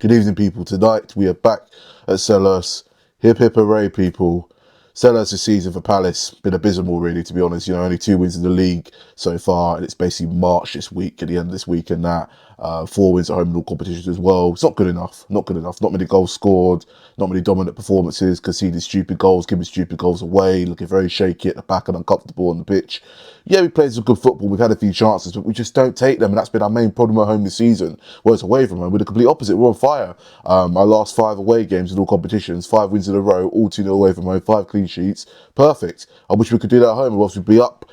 Good evening, people. Tonight we are back at Selhurst. Hip hip hooray, people. Selhurst's season for Palace been abysmal, really, to be honest. You know, only 2 wins in the league so far, and it's basically March this week, at the end of this week, and that 4 wins at home in all competitions as well. It's not good enough. Not good enough. Not many goals scored. Not many dominant performances. Conceding stupid goals, giving stupid goals away. Looking very shaky at the back and uncomfortable on the pitch. Yeah, we played some good football. We've had a few chances, but we just don't take them, and that's been our main problem at home this season. Whereas away from home, we're the complete opposite. We're on fire. Our last 5 away games in all competitions, 5 wins in a row, all 2-0 away from home, 5 clean sheets. Perfect. I wish we could do that at home, or else we'd be up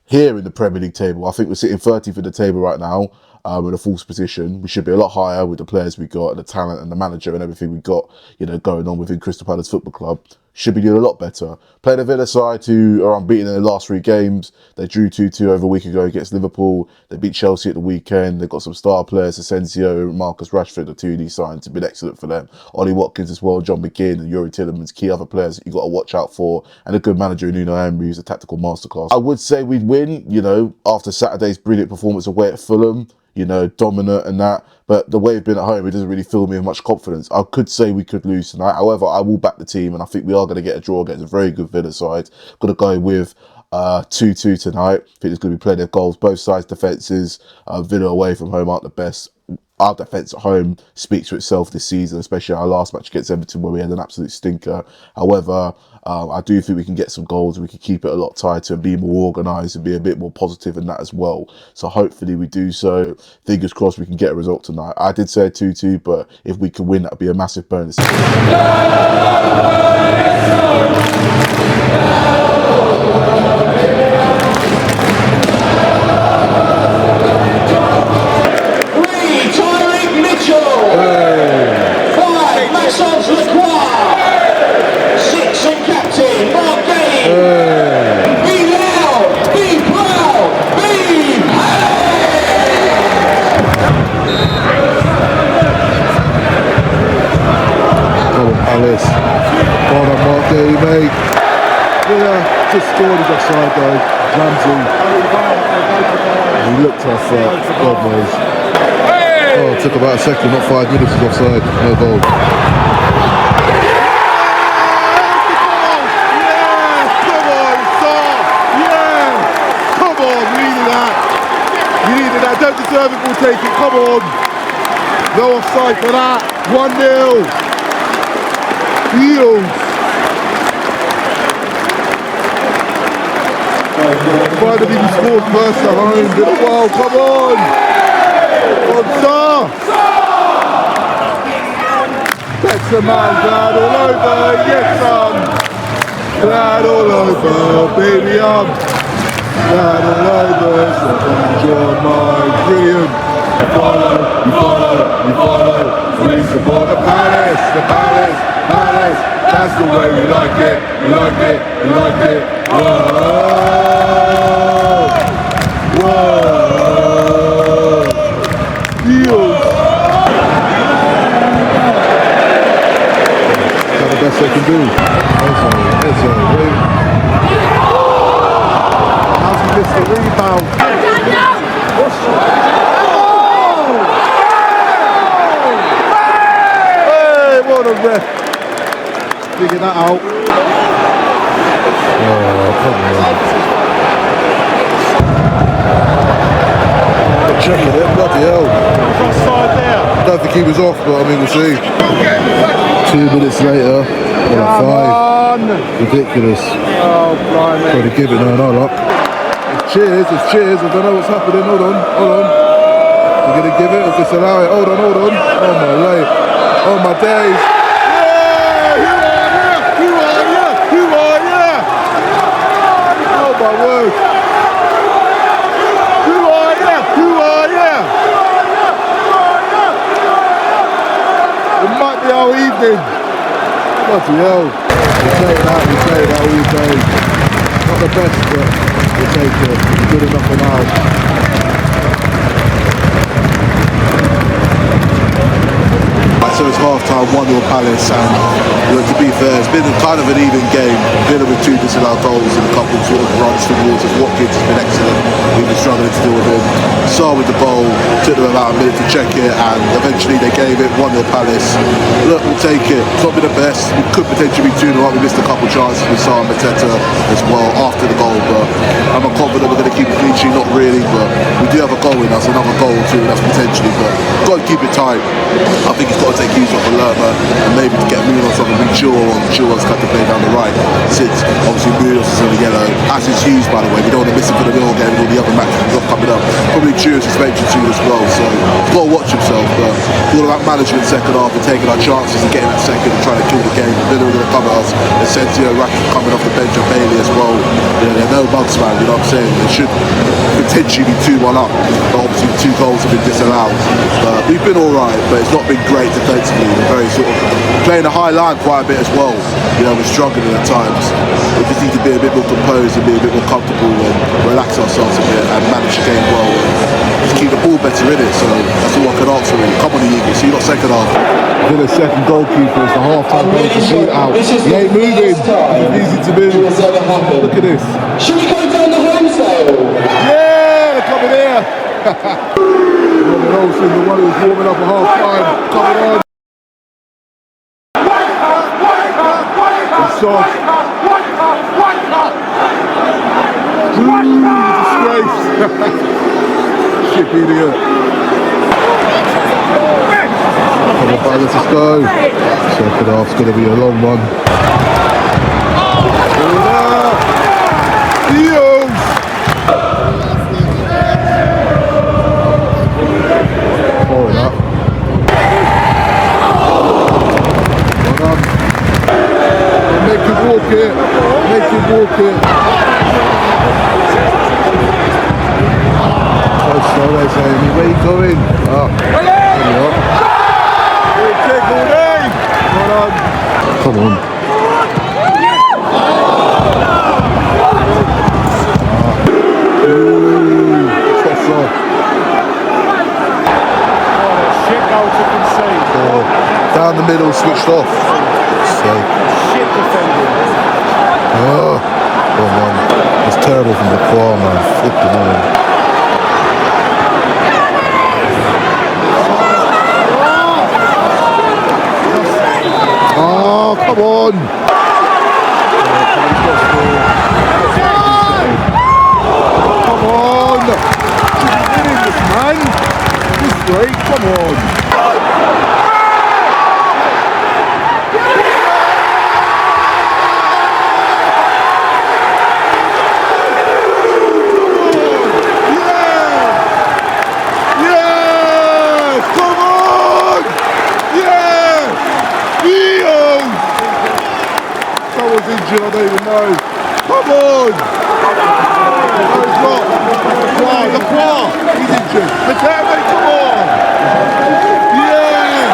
here in the Premier League table. I think we're sitting 30th in the table right now, in a false position. We should be a lot higher with the players we got and the talent and the manager and everything we got, you know, going on within Crystal Palace Football Club. Should be doing a lot better. Playing a Villa side who are unbeaten in their last 3 games. They drew 2-2 over a week ago against Liverpool. They beat Chelsea at the weekend. They've got some star players, Asensio, Marcus Rashford, the 2 signs have been excellent for them. Ollie Watkins as well, John McGinn and Yuri Tillemans, key other players that you've got to watch out for. And a good manager in Nuno Emery, who's a tactical masterclass. I would say we'd win, you know, after Saturday's brilliant performance away at Fulham. You know, dominant and that. But the way we've been at home, it doesn't really fill me with much confidence. I could say we could lose tonight. However, I will back the team, and I think we are going to get a draw against a very good Villa side. Got to go with 2-2 tonight. I think there's going to be plenty of goals. Both sides' defences, Villa away from home aren't the best. Our defence at home speaks for itself this season, especially our last match against Everton where we had an absolute stinker. However, I do think we can get some goals and we can keep it a lot tighter and be more organised and be a bit more positive in that as well. So hopefully we do so. Fingers crossed we can get a result tonight. I did say 2-2, but if we can win, that would be a massive bonus. Just scored his offside though, Ramsey. He looked off, God knows. Oh, it took about a second, not 5 minutes, he's offside, no goal. Yeah, come on, Sarr! Yeah! Come on, you needed that. You needed that, don't deserve it, we'll take it, come on. No offside for that, 1-0. Heels. Finally we scored first at home, did it well, come on! On Sarr! That's the man, glad all over, yes son! Glad all over, baby I'm glad all over, so glad you're mine, brilliant! You follow, we support the Palace, that's the way we like it, we like it, whoa! That's the best they can do. How's he missed the rebound? Hey, what a ref! Figure that out. Oh, come on. Checking it, bloody hell. I don't think he was off, but I mean, we'll see. 2 minutes later, 5. Ridiculous. Oh, blimey. Got to give it no luck. It's cheers. I don't know what's happening. Hold on. We're going to give it or disallow it. Hold on. Oh, my way. Oh, my days. Yeah, who are you? Oh, my word. Our evening. Bloody hell. We say that all day. Not the best, but we'll take it. It's good enough for now. So it's half time, 1-0 Palace, and to be fair, it's been kind of an even game. Villa with 2 missing our goals and a couple sort of runs towards us. Watkins has been excellent. We've been struggling to deal with him. Sarr with the goal, took them about a minute to check it, and eventually they gave it 1-0 Palace. Look, we'll take it. It's not been the best. We could potentially be 2-0 up. We missed a couple chances with Sarr and Mateta as well after the goal, but I'm confident we're going to keep the clean sheet. Not really, but we do have a goal in us, another goal or two in us potentially, but got to keep it tight. I think he's got to take use of Lerma and maybe to get Munoz on and Chilwell's got to play down the right, since obviously Munoz is on the yellow, as is Hughes, by the way. We don't want to miss him for the middle game and all the other matches we've got coming up. Probably Chilwell's suspension too as well, so he's got to watch himself. But it's all about management second half and taking our chances and getting that second and trying to kill the game. Villa are going to come at us. Asensio, Rakitic coming off the bench, and Bailey as well. You know, they're no bugs, man. You know what I'm saying? They should potentially be 2-1 up, but obviously the 2 goals have been disallowed. But we've been alright, but it's not been great defensively. We're very sort of playing a high line quite a bit as well. You know, we're struggling at times. We just need to be a bit more composed and be a bit more comfortable and relax ourselves a bit and manage the game well. Just keep the ball better in it, so that's all I can ask for. Come on, the Eagles, see you lot second half. Villa's second goalkeeper is the half-time goal to shoot out. He ain't moving. It's easy to move. Look at this. Should we go down the home sale? Yeah, coming here. Robin Olsen, the one who's warming up at half-time, coming on. Sarr. Disgrace. Shit idiot. Come on, Palace, let's go. Second half's going to be a long one. Forward up. Well done. Make him walk it. Make him walk it. Oh, sorry, Amy. Where are you going? Oh, there you are. Come on. Shit goal to concede. Down the middle, switched off. Shit defending. Oh, man. It's terrible from the far, man. Flipping on. Oh, come on! Come on! She's winning this, man! This way, come on! Injured, I don't even know. Come on! No, he's not. The Qua, he's injured. Mateta, come on! Yeah!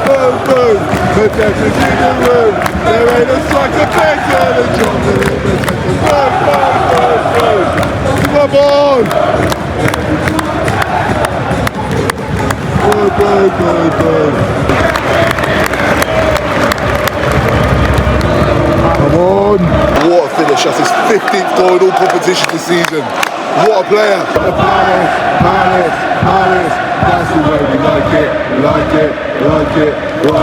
Boom, boom. Mateta's in the room. There ain't a striker better than John. Boom, boom, boom, boom. Come on! Boom, boom, boom, boom. Come on! What a finish, that's his 15th goal in all competitions this season. What a player! Palace. That's the way we like it. Whoa!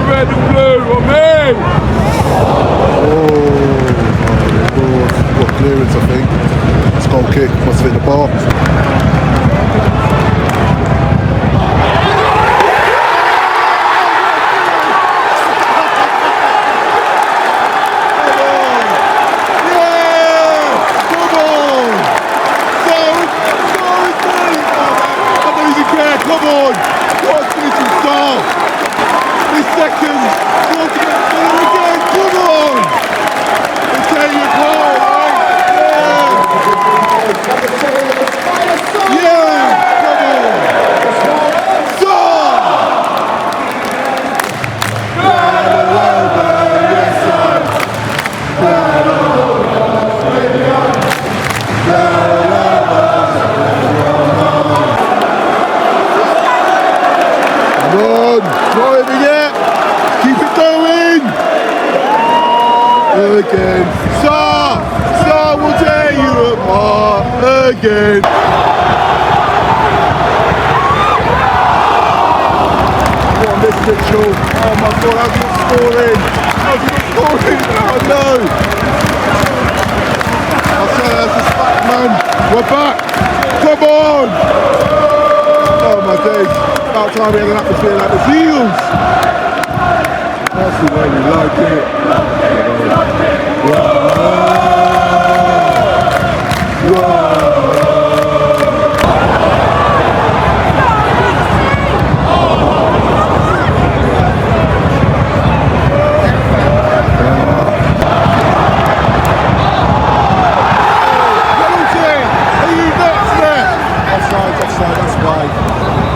Red and blue, on me! Oh, got clearance, I think. It's goal kick, must have hit the bar. again. Sarr will tear you apart again. What a miss, Mitchell. Oh my God, how's he not scoring? How's he not scoring? Oh no. I'll say that's a back, man. We're back. Come on. Oh my days. About time we had an atmosphere like the Seals. That's the way we like it. Offside, that's right.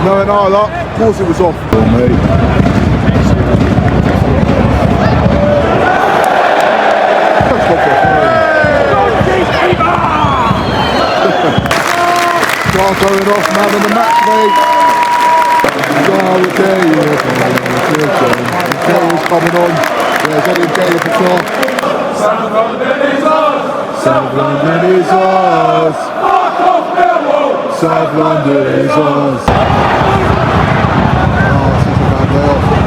Knowing our luck, of course it was off. Oh, mate. Sarr going off, man of the match, mate. Sarr will tell you. Taylor's coming on. There's Eddie Taylor for top. South London is ours. South London is ours. South London is ours. Oh, this is a bad day off.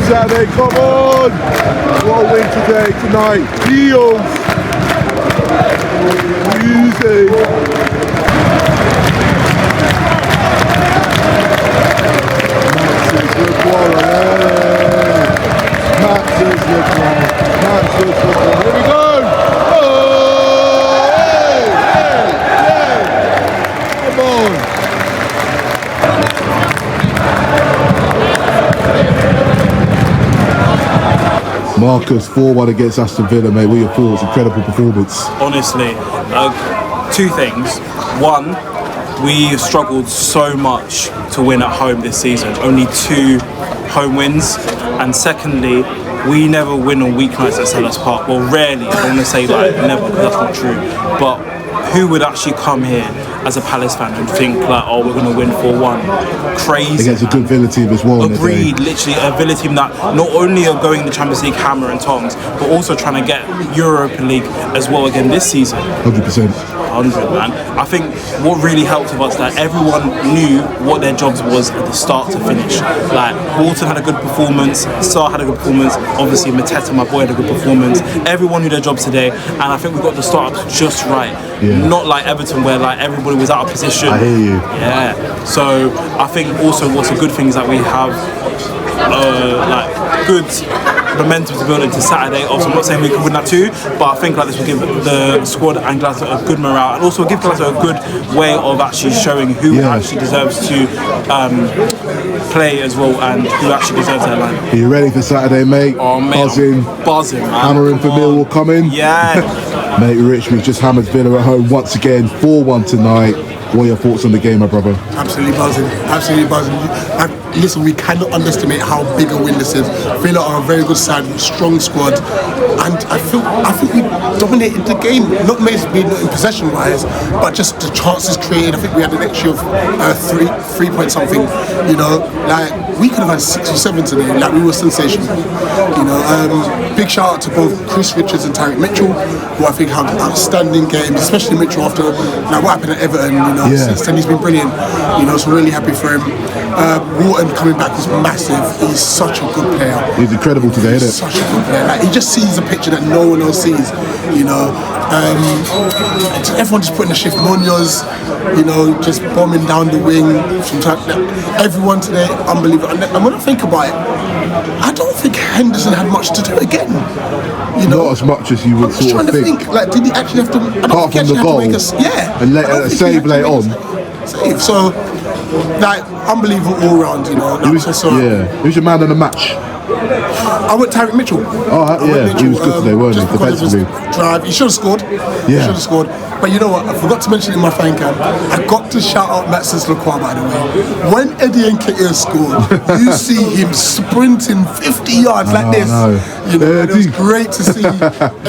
Saturday, come on! What a win today, tonight. Eels! Music! Max's the Here we go! Oh! Hey! Come on! Marcus, 4-1 against Aston Villa, mate. What are your thoughts? Incredible performance. Honestly, two things. One, we struggled so much to win at home this season. Only 2 home wins. And secondly, we never win on weeknights at Selhurst Park. Well, rarely. I don't want to say like never, because that's not true. But who would actually come here as a Palace fan and think like, oh, we're going to win 4-1? Crazy. Against a good Villa team as well. Agreed. Literally a Villa team that not only are going the Champions League hammer and tongs, but also trying to get Europa League as well again this season. 100%. 100, man. I think what really helped with us that everyone knew what their jobs was at the start to finish. Like Walton had a good performance, Sarr had a good performance, obviously Mateta, my boy, had a good performance. Everyone knew their jobs today, and I think we got the start just right. Yeah. Not like Everton where like everybody was out of position. I hear you. Yeah. So I think also what's a good thing is that we have like good momentum to build into Saturday. Also, I'm not saying we can win that too, but I think like this will give the squad and Glasgow a good morale, and also give Glasgow a good way of actually showing who actually deserves to play as well, and who actually deserves their line. Are you ready for Saturday, mate? Oh, mate, buzzing, man. Hammering for Millwall coming. Yeah. Mate, Rich, we've just hammered Villa at home once again, 4-1 tonight. What are your thoughts on the game, my brother? Absolutely buzzing. Absolutely buzzing. Listen, we cannot underestimate how big a win this is. Villa are a very good side, strong squad, and I think we dominated the game. Not maybe not in possession wise, but just the chances created. I think we had an extra of 3 point something. You know, like we could have had 6 or 7 today. Like we were sensational. You know, big shout out to both Chris Richards and Tyreek Mitchell, who I think have outstanding games, especially Mitchell after like what happened at Everton. You know, since then he's been brilliant. You know, so really happy for him. Wharton coming back is massive. He's such a good player. He's incredible today, isn't it? Such a good player. Like he just sees a picture that no one else sees. You know, everyone just putting the shift. Munoz, you know, just bombing down the wing. Everyone today, unbelievable. And when I think about it, I don't think Henderson had much to do again. You know, not as much as you would sort of think. Like, did he actually have to? Apart from the goal, and save late on. Save. So, like, unbelievable all round. You know. Who's your man of the match? I went Tyreek Mitchell. He was good today, weren't he? Defensively. Drive. He should have scored. He should have scored. But you know what? I forgot to mention in my fan cam. I got to shout out Mateta, by the way. When Eddie Nketiah scored, you see him sprinting 50 yards like this. You know, it was great to see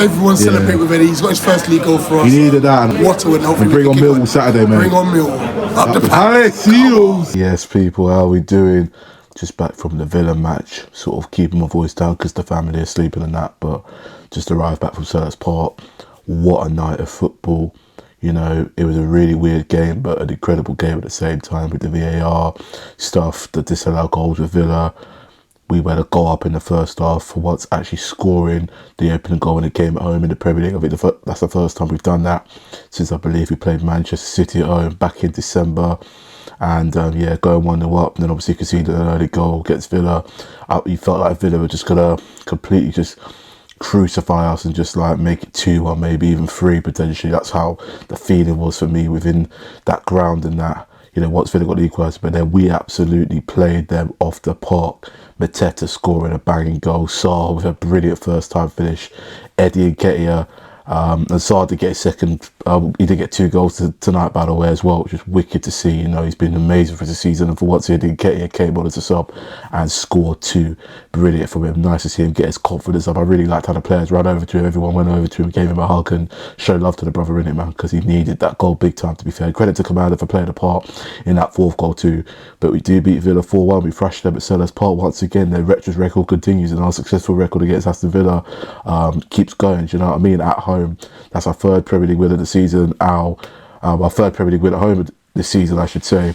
everyone celebrate with Eddie. He's got his first league goal for us. He needed that. What a win. Hopefully bring on Millwall Saturday, man. Bring on Millwall. Up the Palace Seals. Yes, people, how are we doing? Just back from the Villa match, sort of keeping my voice down because the family are sleeping and that, but just arrived back from Selhurst Park. What a night of football. You know, it was a really weird game, but an incredible game at the same time with the VAR stuff, the disallowed goals with Villa. We went a goal up in the first half for once actually scoring the opening goal in the game at home in the Premier League. I think that's the first time we've done that since I believe we played Manchester City at home back in December. And going 1-0 up, and then obviously conceded an early goal against Villa. You felt like Villa were just gonna completely just crucify us and just like make it 2-1, maybe even 3 potentially. That's how the feeling was for me within that ground, and that, you know, once Villa got the equaliser, but then we absolutely played them off the park. Mateta scoring a banging goal, Sarr with a brilliant first time finish, Eddie Nketiah. And Sarr did get a second. He did get 2 goals tonight, by the way, as well, which is wicked to see. You know, he's been amazing for the season, and for once he came on as a sub and scored 2. Brilliant for him. Nice to see him get his confidence up. I really liked how the players ran over to him. Everyone went over to him, gave him a hug, and showed love to the brother, in it, man, because he needed that goal big time. To be fair, credit to Commander for playing a part in that 4th goal too. But we do beat Villa 4-1. We thrashed them at Selhurst Park once again. Their Retros record continues, and our successful record against Aston Villa keeps going. Do you know what I mean? At home. That's our 3rd Premier League win of the season. Our 3rd Premier League win at home this season, I should say.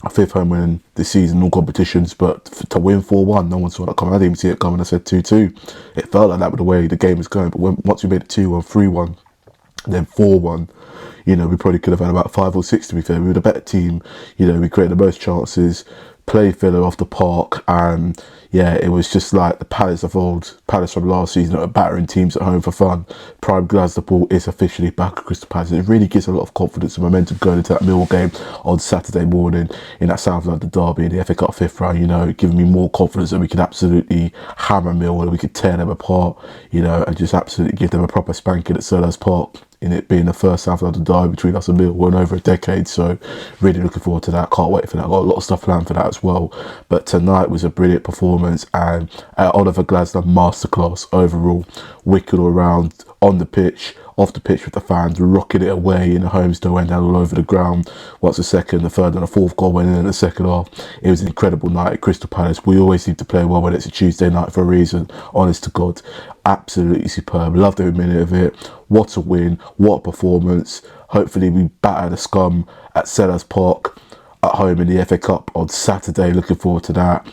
Our 5th home win this season, all competitions. But to win 4-1, no one saw that coming. I didn't even see it coming. I said 2-2. It felt like that with the way the game was going. But once we made it 2-1, 3-1, then 4-1, you know, we probably could have had about 5 or 6, to be fair. We were the better team. You know, we created the most chances, played Villa off the park, and yeah, it was just like the Palace of old, Palace from last season, that were battering teams at home for fun. Prime Glasgow is officially back at Crystal Palace. It really gives a lot of confidence and momentum going into that Millwall game on Saturday morning in that South London derby in the FA Cup 5th round. You know, giving me more confidence that we could absolutely hammer Millwall, and we could tear them apart, you know, and just absolutely give them a proper spanking at Selhurst Park, in it being the first South London derby between us and Millwall in over a decade. So really looking forward to that. Can't wait for that. Got a lot of stuff planned for that as well. But tonight was a brilliant performance, and Oliver Glasner masterclass overall. Wicked all around, on the pitch, off the pitch with the fans, rocking it away in the home still went down all over the ground. Once the 2nd, the 3rd and the 4th goal went in the second half. It was an incredible night at Crystal Palace. We always seem to play well when it's a Tuesday night for a reason, honest to God. Absolutely superb. Loved every minute of it. What a win, what a performance. Hopefully we batter the scum at Selhurst Park at home in the FA Cup on Saturday. Looking forward to that.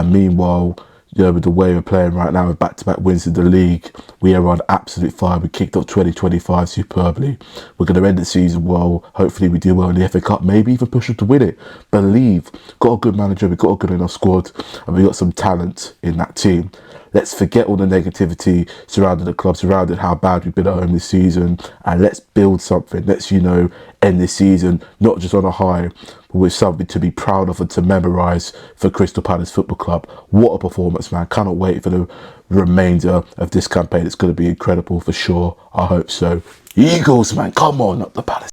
Meanwhile, you know, with the way we're playing right now with back-to-back wins in the league, we are on absolute fire. We kicked off 2025 superbly. We're going to end the season well. Hopefully we do well in the FA Cup, maybe even push them to win it. Believe. Got a good manager, we've got a good enough squad, and we've got some talent in that team. Let's forget all the negativity surrounding the club, surrounding how bad we've been at home this season, and let's build something. Let's, you know, end this season not just on a high, but with something to be proud of and to memorise for Crystal Palace Football Club. What a performance, man. Cannot wait for the remainder of this campaign. It's going to be incredible for sure. I hope so. Eagles, man. Come on, up the Palace.